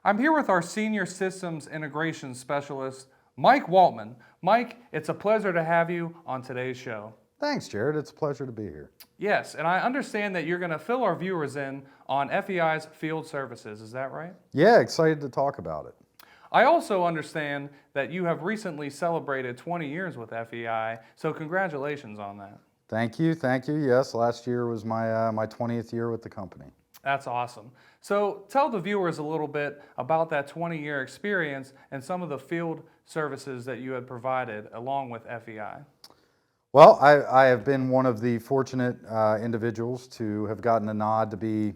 I'm here with our Senior Systems Integration Specialist, Mike Waltman. Mike, it's a pleasure to have you on today's show. Thanks, Jared. It's a pleasure to be here. Yes, and I understand that you're going to fill our viewers in on FEI's field services. Is that right? Yeah, excited to talk about it. I also understand that you have recently celebrated 20 years with FEI, so congratulations on that. Thank you. Yes, last year was my 20th year with the company. That's awesome. So tell the viewers a little bit about that 20-year experience and some of the field services that you had provided along with FEI. Well, I have been one of the fortunate individuals to have gotten a nod to be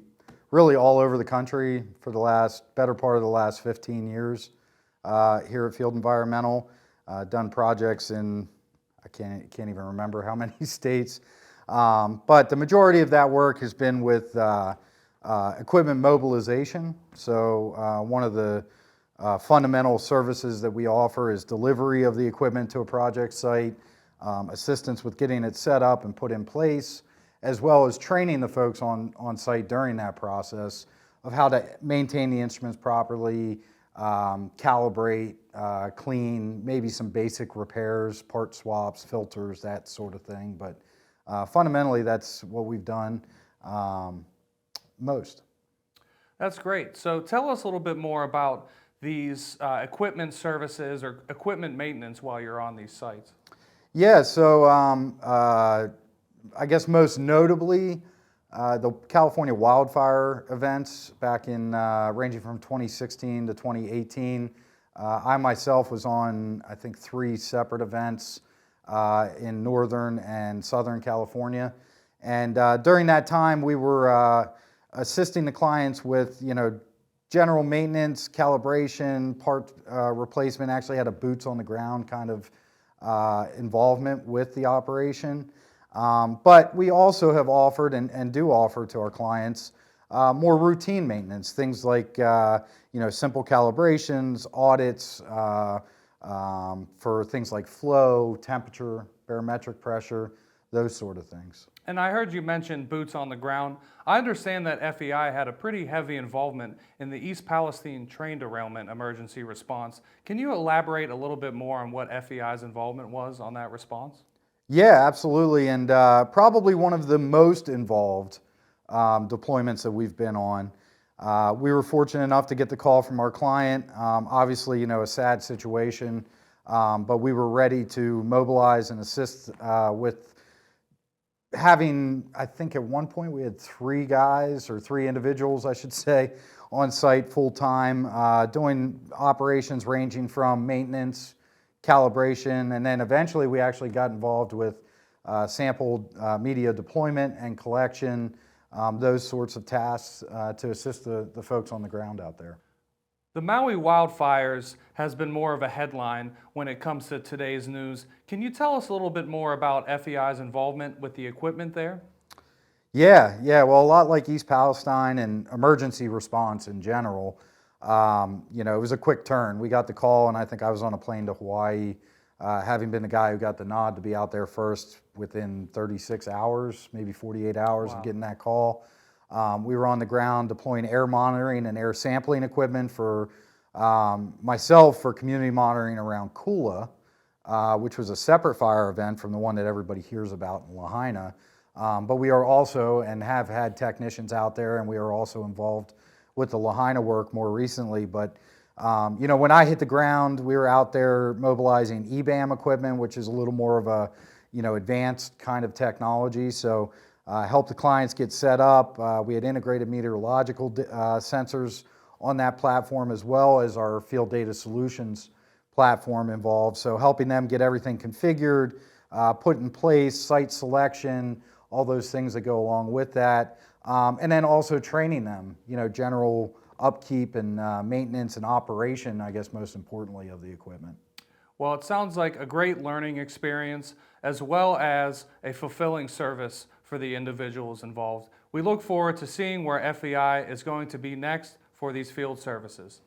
really all over the country for the better part of the last 15 years here at Field Environmental. Done projects in, I can't even remember how many states, but the majority of that work has been with equipment mobilization. So one of the fundamental services that we offer is delivery of the equipment to a project site, assistance with getting it set up and put in place, as well as training the folks on site during that process of how to maintain the instruments properly, calibrate, clean, maybe some basic repairs, part swaps, filters, that sort of thing. But fundamentally, that's what we've done most. That's great. So tell us a little bit more about these equipment services or equipment maintenance while you're on these sites. Yeah, so I guess most notably, the California wildfire events back in ranging from 2016 to 2018. I myself was on, I think, 3 separate events in Northern and Southern California. And during that time, we were assisting the clients with, general maintenance, calibration, part replacement. Actually had a boots on the ground kind of involvement with the operation. But we also have offered and do offer to our clients more routine maintenance, things like simple calibrations, audits for things like flow, temperature, barometric pressure, those sort of things. And I heard you mention boots on the ground. I understand that FEI had a pretty heavy involvement in the East Palestine train derailment emergency response. Can you elaborate a little bit more on what FEI's involvement was on that response? Yeah, absolutely, and probably one of the most involved deployments that we've been on. We were fortunate enough to get the call from our client. Obviously, a sad situation, but we were ready to mobilize and assist with having, I think at one point we had 3 guys, or 3 individuals, I should say, on site full time, doing operations ranging from maintenance, calibration, and then eventually we actually got involved with sampled media deployment and collection, those sorts of tasks to assist the folks on the ground out there. The Maui wildfires has been more of a headline when it comes to today's news. Can you tell us a little bit more about FEI's involvement with the equipment there? Yeah, well, a lot like East Palestine and emergency response in general, it was a quick turn. We got the call, and I think I was on a plane to Hawaii, having been the guy who got the nod to be out there first within 36 hours, maybe 48 hours of getting that call. We were on the ground deploying air monitoring and air sampling equipment for myself for community monitoring around Kula, which was a separate fire event from the one that everybody hears about in Lahaina. But we are also, and have had technicians out there, and we are also involved with the Lahaina work more recently. But when I hit the ground, we were out there mobilizing EBAM equipment, which is a little more of a advanced kind of technology. So help the clients get set up. We had integrated meteorological sensors on that platform, as well as our field data solutions platform involved. So helping them get everything configured, put in place, site selection, all those things that go along with that. And then also training them, general upkeep and maintenance and operation, I guess most importantly, of the equipment. Well, it sounds like a great learning experience as well as a fulfilling service for the individuals involved. We look forward to seeing where FEI is going to be next for these field services.